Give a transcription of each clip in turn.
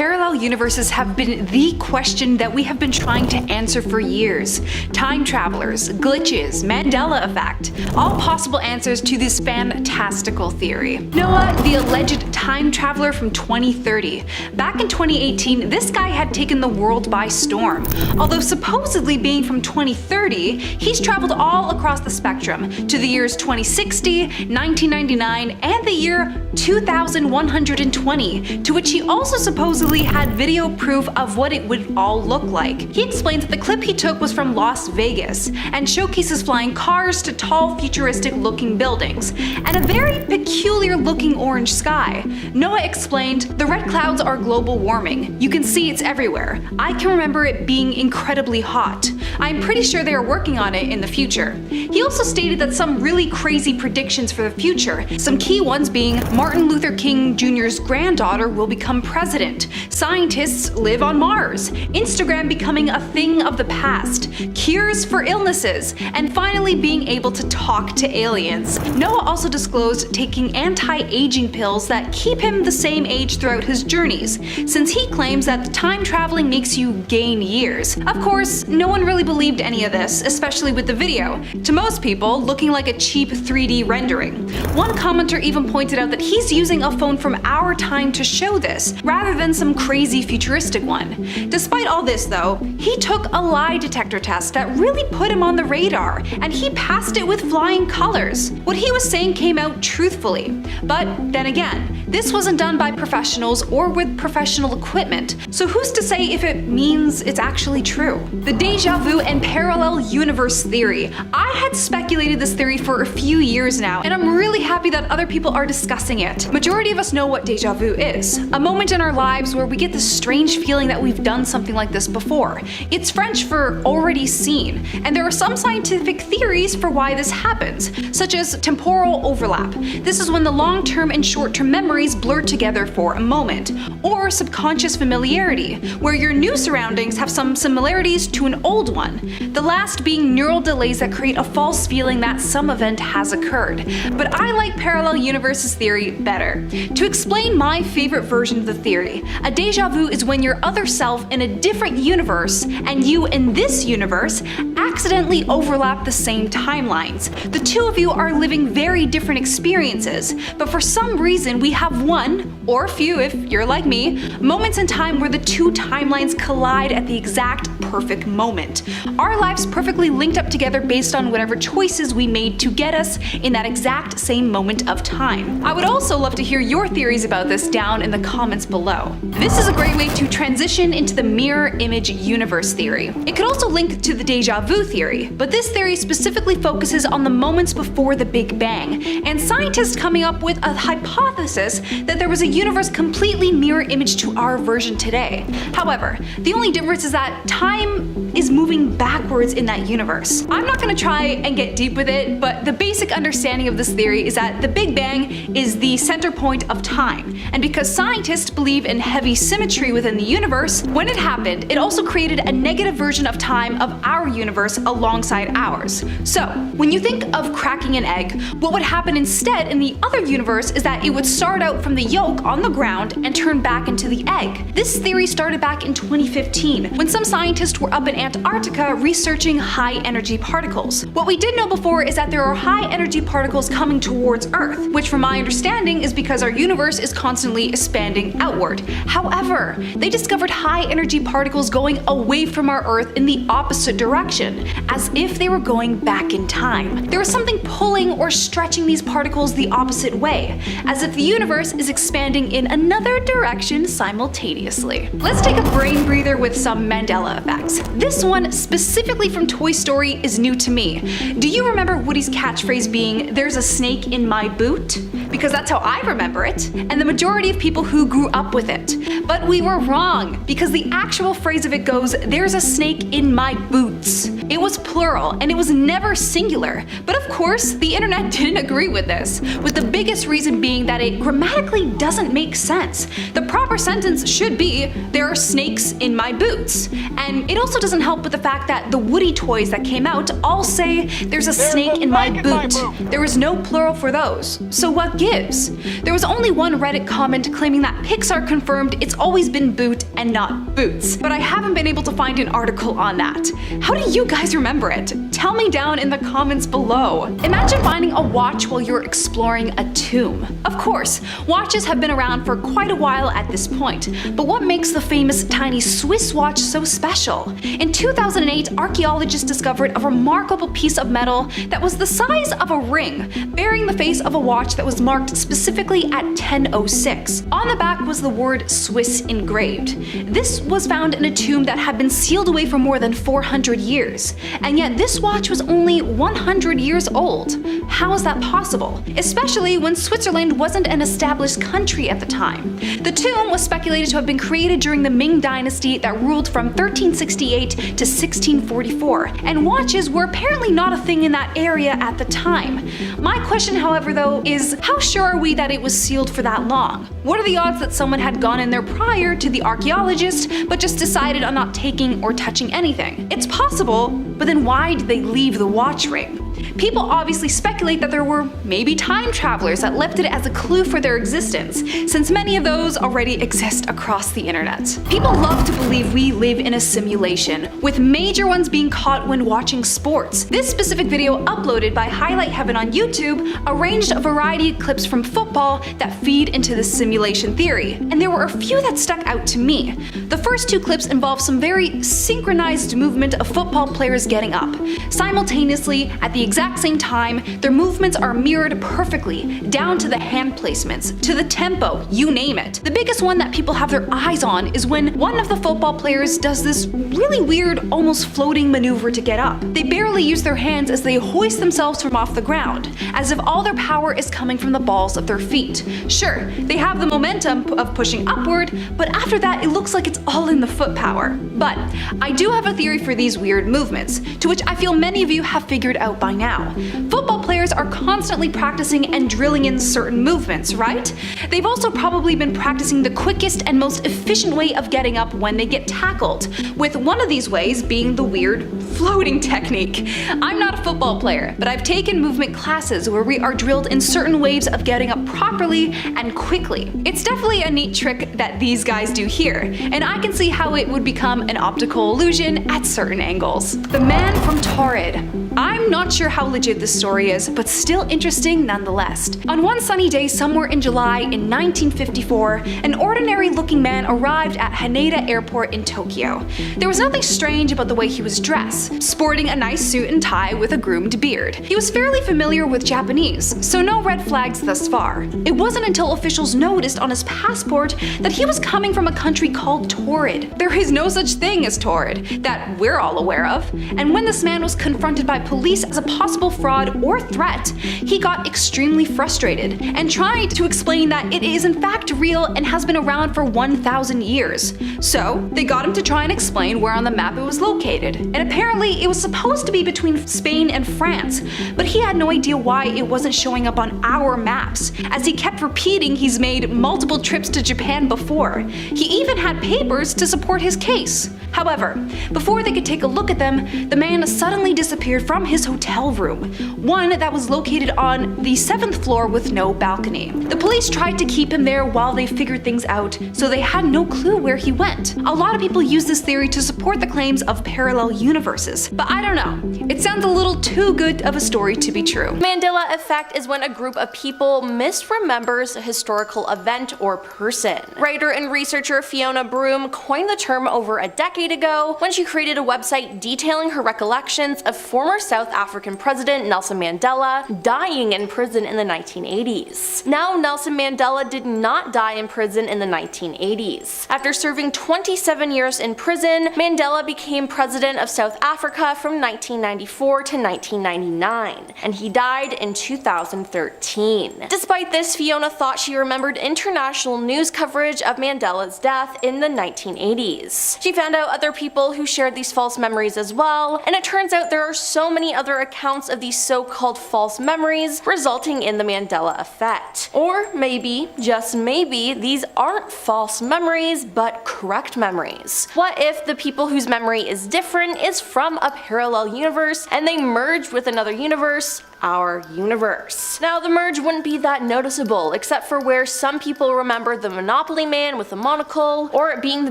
Parallel universes have been the question that we have been trying to answer for years. Time travelers, glitches, Mandela Effect, all possible answers to this fantastical theory. Noah, the alleged time traveler from 2030. Back in 2018, this guy had taken the world by storm. Although supposedly being from 2030, he's traveled all across the spectrum to the years 2060, 1999, and the year 2120, to which he also supposedly had video proof of what it would all look like. He explains that the clip he took was from Las Vegas and showcases flying cars to tall, futuristic looking buildings and a very peculiar looking orange sky. Noah explained, "The red clouds are global warming. You can see it's everywhere. I can remember it being incredibly hot. I'm pretty sure they are working on it in the future." He also stated that some really crazy predictions for the future, some key ones being Martin Luther King Jr.'s granddaughter will become president, scientists live on Mars, Instagram becoming a thing of the past, cures for illnesses, and finally being able to talk to aliens. Noah also disclosed taking anti-aging pills that keep him the same age throughout his journeys, since he claims that time traveling makes you gain years. Of course, no one really believed any of this, especially with the video, to most people looking like a cheap 3D rendering. One commenter even pointed out that he's using a phone from our time to show this, rather than some crazy futuristic one. Despite all this though, he took a lie detector test that really put him on the radar, and he passed it with flying colors. What he was saying came out truthfully. But then again, this wasn't done by professionals or with professional equipment, so who's to say if it means it's actually true? The deja vu and parallel universe theory. I had speculated this theory for a few years now, and I'm really happy that other people are discussing it. Majority of us know what deja vu is. A moment in our lives where we get this strange feeling that we've done something like this before. It's French for already seen, and there are some scientific theories for why this happens, such as temporal overlap. This is when the long-term and short-term memories blur together for a moment. Or subconscious familiarity, where your new surroundings have some similarities to an old one. The last being neural delays that create a false feeling that some event has occurred. But I like parallel universes theory better. To explain my favorite version of the theory, a deja vu is when your other self in a different universe and you in this universe accidentally overlap the same timelines. The two of you are living very different experiences, but for some reason we have one, or a few if you're like me, moments in time where the two timelines collide at the exact perfect moment. Our lives perfectly linked up together based on whatever choices we made to get us in that exact same moment of time. I would also love to hear your theories about this down in the comments below. This is a great way to transition into the mirror image universe theory. It could also link to the deja vu theory, but this theory specifically focuses on the moments before the Big Bang, and scientists coming up with a hypothesis that there was a universe completely mirror image to our version today. However, the only difference is that time is moving backwards in that universe. I'm not gonna try and get deep with it, but the basic understanding of this theory is that the Big Bang is the center point of time, and because scientists believe in heavy symmetry within the universe, when it happened, it also created a negative version of time of our universe alongside ours. So, when you think of cracking an egg, what would happen instead in the other universe is that it would start out from the yolk on the ground and turn back into the egg. This theory started back in 2015, when some scientists were up in Antarctica researching high-energy particles. What we did know before is that there are high-energy particles coming towards Earth, which from my understanding is because our universe is constantly expanding outward. However, they discovered high-energy particles going away from our Earth in the opposite direction, as if they were going back in time. There was something pulling or stretching these particles the opposite way, as if the universe is expanding in another direction simultaneously. Let's take a brain breather with some Mandela effects. This one, specifically from Toy Story, is new to me. Do you remember Woody's catchphrase being, "There's a snake in my boot"? Because that's how I remember it, and the majority of people who grew up with it. But we were wrong, because the actual phrase of it goes, "There's a snake in my boots." It was plural, and it was never singular. But of course, the internet didn't agree with this, with the biggest reason being that it grammatically doesn't make sense. The proper sentence should be, "There are snakes in my boots." And it also doesn't help with the fact that the Woody toys that came out all say, "There's a snake in my boot." There was no plural for those. So what gives? There was only one Reddit comment claiming that Pixar confirmed it's always been boot and not boots. But I haven't been able to find an article on that. How do you guys remember it? Tell me down in the comments below. Imagine finding a watch while you're exploring a tomb. Of course, watches have been around for quite a while at this point, but what makes the famous tiny Swiss watch so special? In 2008, archaeologists discovered a remarkable piece of metal that was the size of a ring, bearing the face of a watch that was marked specifically at 10:06. On the back was the word Swiss engraved. This was found in a tomb that had been sealed away for more than 400 years, and yet this watch was only 100 years old. How is that possible? Especially when Switzerland wasn't an established country at the time. The tomb was speculated to have been created during the Ming Dynasty that ruled from 1368 to 1644, and watches were apparently not a thing in that area at the time. My question, however, though, is how sure are we that it was sealed for that long? What are the odds that someone had gone in there prior to the archaeologist, but just decided on not taking or touching anything? It's possible, but then why did they leave the watch ring? People obviously speculate that there were maybe time travelers that left it as a clue for their existence, since many of those already exist across the internet. People love to believe we live in a simulation, with major ones being caught when watching sports. This specific video, uploaded by Highlight Heaven on YouTube, arranged a variety of clips from football that feed into this simulation theory, and there were a few that stuck out to me. The first two clips involve some very synchronized movement of football players getting up. Simultaneously, at the exact same time, their movements are mirrored perfectly, down to the hand placements, to the tempo, you name it. The biggest one that people have their eyes on is when one of the football players does this really weird, almost floating maneuver to get up. They barely use their hands as they hoist themselves from off the ground, as if all their power is coming from the balls of their feet. Sure, they have the momentum of pushing upward, but after that it looks like it's all in the foot power. But I do have a theory for these weird movements, to which I feel many of you have figured out by now. Football players are constantly practicing and drilling in certain movements, right? They've also probably been practicing the quickest and most efficient way of getting up when they get tackled, with one of these ways being the weird floating technique. I'm not a football player, but I've taken movement classes where we are drilled in certain ways of getting up properly and quickly. It's definitely a neat trick that these guys do here, and I can see how it would become an optical illusion at certain angles. The man from Torid. I'm not sure how legit this story is, but still interesting nonetheless. On one sunny day somewhere in July in 1954, an ordinary-looking man arrived at Haneda Airport in Tokyo. There was nothing strange about the way he was dressed, sporting a nice suit and tie with a groomed beard. He was fairly familiar with Japanese, so no red flags thus far. It wasn't until officials noticed on his passport that he was coming from a country called Torid. There is no such thing as Torid, that we're all aware of, and when this man was confronted by police as a possible fraud or threat, he got extremely frustrated and tried to explain that it is in fact real and has been around for 1,000 years. So they got him to try and explain where on the map it was located, and apparently it was supposed to be between Spain and France, but he had no idea why it wasn't showing up on our maps, as he kept repeating he's made multiple trips to Japan before. He even had papers to support his case. However, before they could take a look at them, the man suddenly disappeared from his hotel room, one that was located on the 7th floor with no balcony. The police tried to keep him there while they figured things out, so they had no clue where he went. A lot of people use this theory to support the claims of parallel universes, but I don't know. It sounds a little too good of a story to be true. Mandela Effect is when a group of people misremembers a historical event or person. Writer and researcher Fiona Broom coined the term over a decade ago when she created a website detailing her recollections of former South African President Nelson Mandela Mandela dying in prison in the 1980s. Now, Nelson Mandela did not die in prison in the 1980s. After serving 27 years in prison, Mandela became president of South Africa from 1994 to 1999, and he died in 2013. Despite this, Fiona thought she remembered international news coverage of Mandela's death in the 1980s. She found out other people who shared these false memories as well, and it turns out there are so many other accounts of these so-called false memories resulting in the Mandela Effect. Or maybe, just maybe, these aren't false memories, but correct memories. What if the people whose memory is different is from a parallel universe and they merged with another universe, our universe? Now, the merge wouldn't be that noticeable, except for where some people remember the Monopoly Man with a monocle, or it being the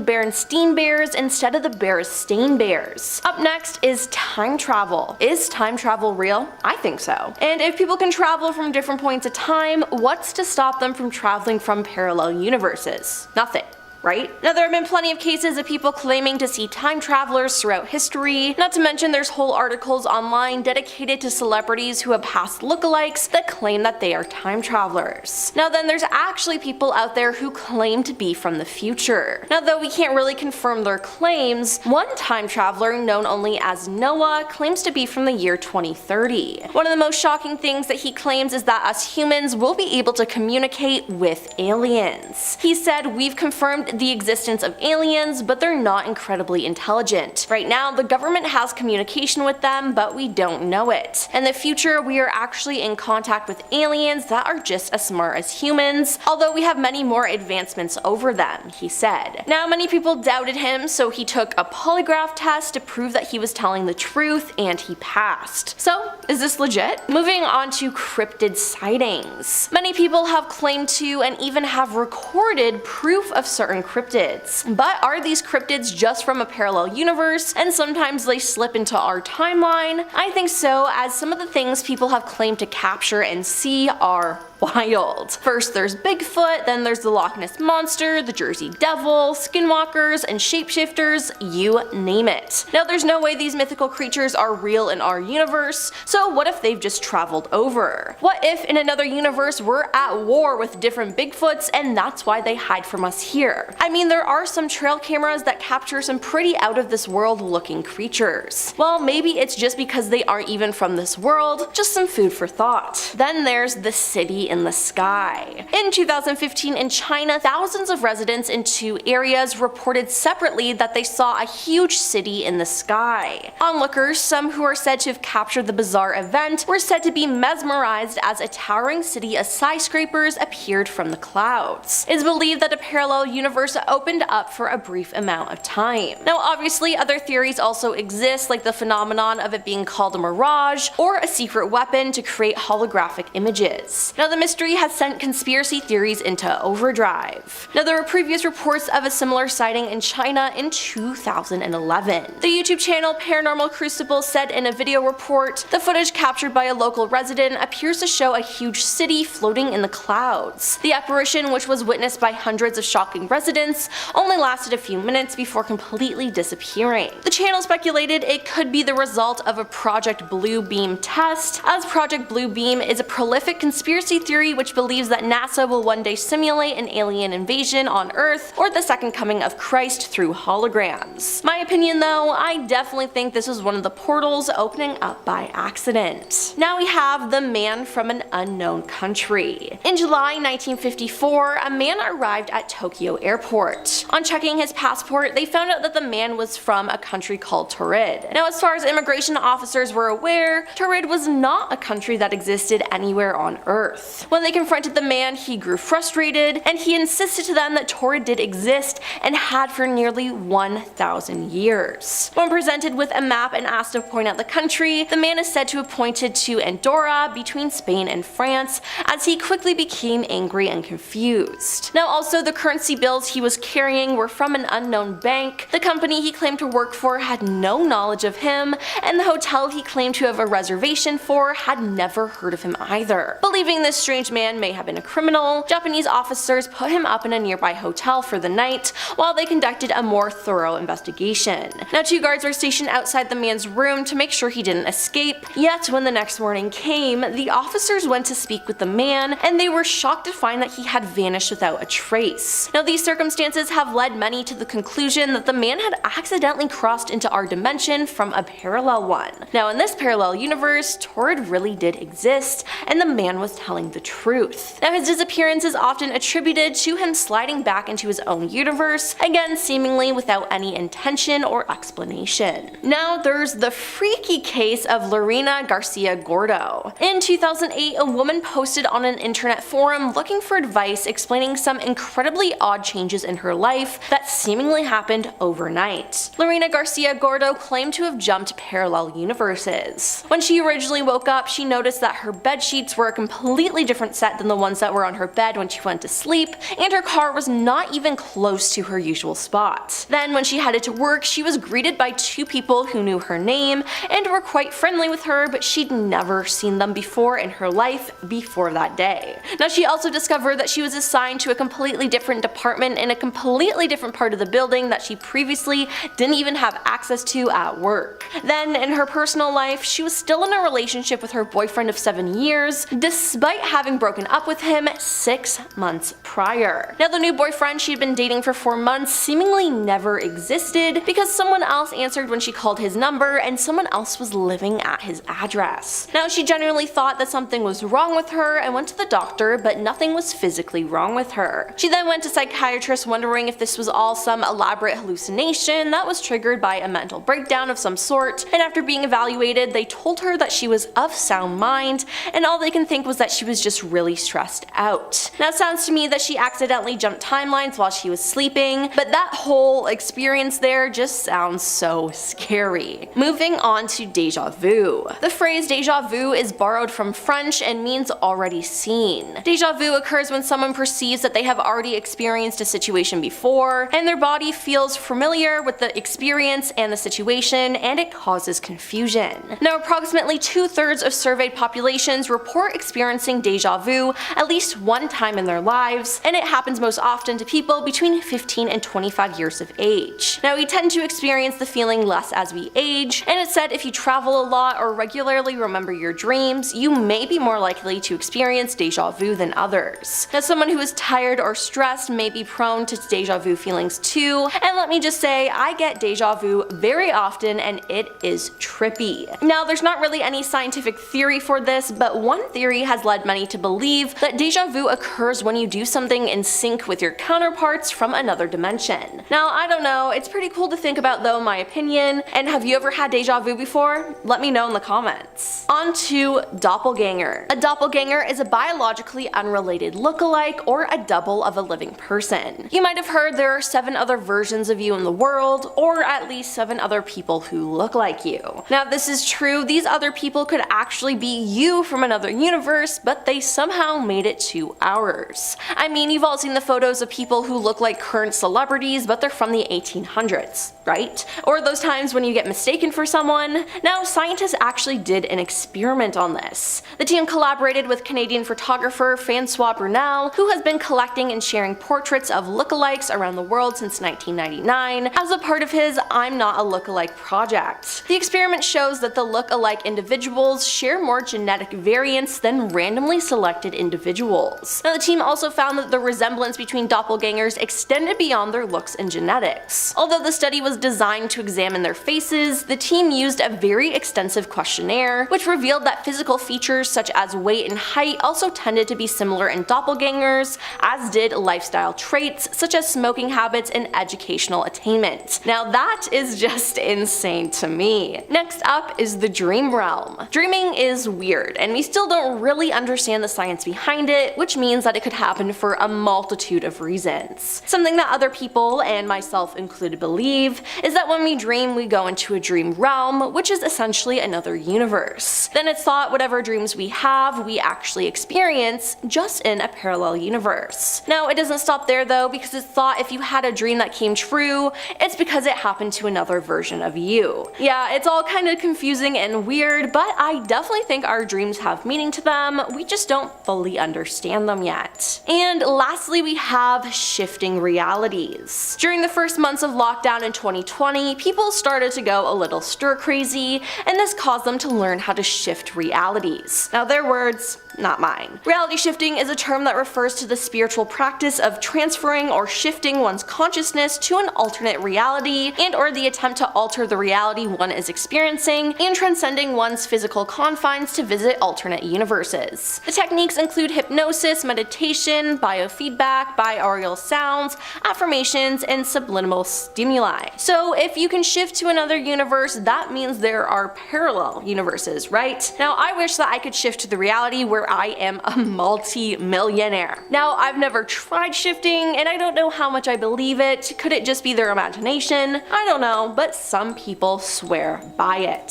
Berenstain Bears instead of the Berenstain Bears. Up next is time travel. Is time travel real? I think so. And if people can travel from different points of time, what's to stop them from traveling from parallel universes? Nothing. Right? Now, there have been plenty of cases of people claiming to see time travelers throughout history, not to mention there's whole articles online dedicated to celebrities who have past lookalikes that claim that they are time travelers. Now then, there's actually people out there who claim to be from the future. Now, though we can't really confirm their claims, one time traveler known only as Noah claims to be from the year 2030. One of the most shocking things that he claims is that us humans will be able to communicate with aliens. He said, "We've confirmed the existence of aliens, but they're not incredibly intelligent. Right now, the government has communication with them, but we don't know it. In the future, we are actually in contact with aliens that are just as smart as humans, although we have many more advancements over them," he said. Now, many people doubted him, so he took a polygraph test to prove that he was telling the truth, and he passed. So, is this legit? Moving on to cryptid sightings. Many people have claimed to and even have recorded proof of certain cryptids. But are these cryptids just from a parallel universe and sometimes they slip into our timeline? I think so, as some of the things people have claimed to capture and see are wild. First there's Bigfoot, then there's the Loch Ness Monster, the Jersey Devil, skinwalkers, and shapeshifters, you name it. Now, there's no way these mythical creatures are real in our universe, so what if they've just traveled over? What if in another universe we're at war with different Bigfoots and that's why they hide from us here? I mean, there are some trail cameras that capture some pretty out of this world looking creatures. Well, maybe it's just because they aren't even from this world, just some food for thought. Then there's the city in the sky. In 2015 in China, thousands of residents in two areas reported separately that they saw a huge city in the sky. Onlookers, some who are said to have captured the bizarre event, were said to be mesmerized as a towering city of skyscrapers appeared from the clouds. It is believed that a parallel universe opened up for a brief amount of time. Now, obviously, other theories also exist, like the phenomenon of it being called a mirage or a secret weapon to create holographic images. Now, the mystery has sent conspiracy theories into overdrive. Now, there were previous reports of a similar sighting in China in 2011. The YouTube channel Paranormal Crucible said in a video report, the footage captured by a local resident appears to show a huge city floating in the clouds. The apparition, which was witnessed by hundreds of shocking residents, only lasted a few minutes before completely disappearing. The channel speculated it could be the result of a Project Bluebeam test, as Project Bluebeam is a prolific conspiracy theory which believes that NASA will one day simulate an alien invasion on Earth or the second coming of Christ through holograms. My opinion though, I definitely think this is one of the portals opening up by accident. Now we have the man from an unknown country. In July 1954, a man arrived at Tokyo Airport. On checking his passport, they found out that the man was from a country called Torid. Now, as far as immigration officers were aware, Torid was not a country that existed anywhere on Earth. When they confronted the man, he grew frustrated, and he insisted to them that Torid did exist and had for nearly 1,000 years. When presented with a map and asked to point out the country, the man is said to have pointed to Andorra between Spain and France, as he quickly became angry and confused. Now, also, the currency bills he was carrying were from an unknown bank, the company he claimed to work for had no knowledge of him, and the hotel he claimed to have a reservation for had never heard of him either. Believing this strange man may have been a criminal, Japanese officers put him up in a nearby hotel for the night while they conducted a more thorough investigation. Now 2 guards were stationed outside the man's room to make sure he didn't escape, yet when the next morning came, the officers went to speak with the man and they were shocked to find that he had vanished without a trace. Now these circumstances have led many to the conclusion that the man had accidentally crossed into our dimension from a parallel one. Now in this parallel universe, Torid really did exist and the man was telling the truth. Now his disappearance is often attributed to him sliding back into his own universe, again seemingly without any intention or explanation. Now there's the freaky case of Lina Garcia Gordo. In 2008, a woman posted on an internet forum looking for advice explaining some incredibly odd changes in her life that seemingly happened overnight. Lina Garcia Gordo claimed to have jumped parallel universes. When she originally woke up, she noticed that her bed sheets were a completely different set than the ones that were on her bed when she went to sleep, and her car was not even close to her usual spot. Then when she headed to work, she was greeted by 2 people who knew her name and were quite friendly with her, but she'd never seen them before in her life before that day. Now she also discovered that she was assigned to a completely different department in a completely different part of the building that she previously didn't even have access to at work. Then in her personal life, she was still in a relationship with her boyfriend of 7 years, despite having broken up with him 6 months prior. Now the new boyfriend she had been dating for 4 months seemingly never existed because someone else answered when she called his number and someone else was living at his address. Now she genuinely thought that something was wrong with her and went to the doctor, but nothing was physically wrong with her. She then went to psychiatrists wondering if this was all some elaborate hallucination that was triggered by a mental breakdown of some sort, and after being evaluated they told her that she was of sound mind and all they can think was that she was just really stressed out. Now it sounds to me that she accidentally jumped timelines while she was sleeping, but that whole experience there just sounds so scary. Moving on to deja vu. The phrase deja vu is borrowed from French and means already seen. Deja vu occurs when someone perceives that they have already experienced a situation before, and their body feels familiar with the experience and the situation, and it causes confusion. Now approximately 2/3 of surveyed populations report experiencing deja vu at least one time in their lives, and it happens most often to people between 15 and 25 years of age. Now we tend to experience the feeling less as we age, and it's said if you travel a lot or regularly remember your dreams, you may be more likely to experience deja vu than others. Now someone who is tired or stressed may be prone to deja vu feelings too, and let me just say I get deja vu very often and it is trippy. Now there's not really any scientific theory for this, but one theory has led many to believe that deja vu occurs when you do something in sync with your counterparts from another dimension. Now I don't know, it's pretty cool to think about though in my opinion, and have you ever had deja vu before? Let me know in the comments. On to doppelganger. A doppelganger is a biologically unrelated lookalike or a double of a living person. You might have heard there are 7 other versions of you in the world, or at least 7 other people who look like you. Now if this is true, these other people could actually be you from another universe, but they somehow made it to ours. I mean, you've all seen the photos of people who look like current celebrities, but they're from the 1800s, right? Or those times when you get mistaken for someone. Now scientists actually did an experiment on this. The team collaborated with Canadian photographer Francois Brunel, who has been collecting and sharing portraits of lookalikes around the world since 1999 as a part of his I'm Not a Lookalike project. The experiment shows that the lookalike individuals share more genetic variants than randomly selected individuals. Now the team also found that the resemblance between doppelgangers extended beyond their looks and genetics. Although the study was designed to examine their faces, the team used a very extensive questionnaire, which revealed that physical features such as weight and height also tended to be similar in doppelgangers, as did lifestyle traits such as smoking habits and educational attainment. Now that is just insane to me. Next up is the dream realm. Dreaming is weird, and we still don't really understand the science behind it, which means that it could happen for a multitude of reasons. Something that other people, and myself included, believe is that when we dream, we go into a dream realm, which is essentially another universe. Then it's thought whatever dreams we have, we actually experience, just in a parallel universe. Now it doesn't stop there though, because it's thought if you had a dream that came true, it's because it happened to another version of you. Yeah, it's all kind of confusing and weird, but I definitely think our dreams have meaning to them. We just don't fully understand them yet. And lastly, we have shifting realities. During the first months of lockdown in 2020, people started to go a little stir crazy, and this caused them to learn how to shift realities. Now, their words, not mine. Reality shifting is a term that refers to the spiritual practice of transferring or shifting one's consciousness to an alternate reality, and or the attempt to alter the reality one is experiencing, and transcending one's physical confines to visit alternate universes. The techniques include hypnosis, meditation, biofeedback, binaural sounds, affirmations, and subliminal stimuli. So if you can shift to another universe, that means there are parallel universes, right? Now, I wish that I could shift to the reality where I am a multi-millionaire. Now, I've never tried shifting, and I don't know how much I believe it. Could it just be their imagination? I don't know, but some people swear by it.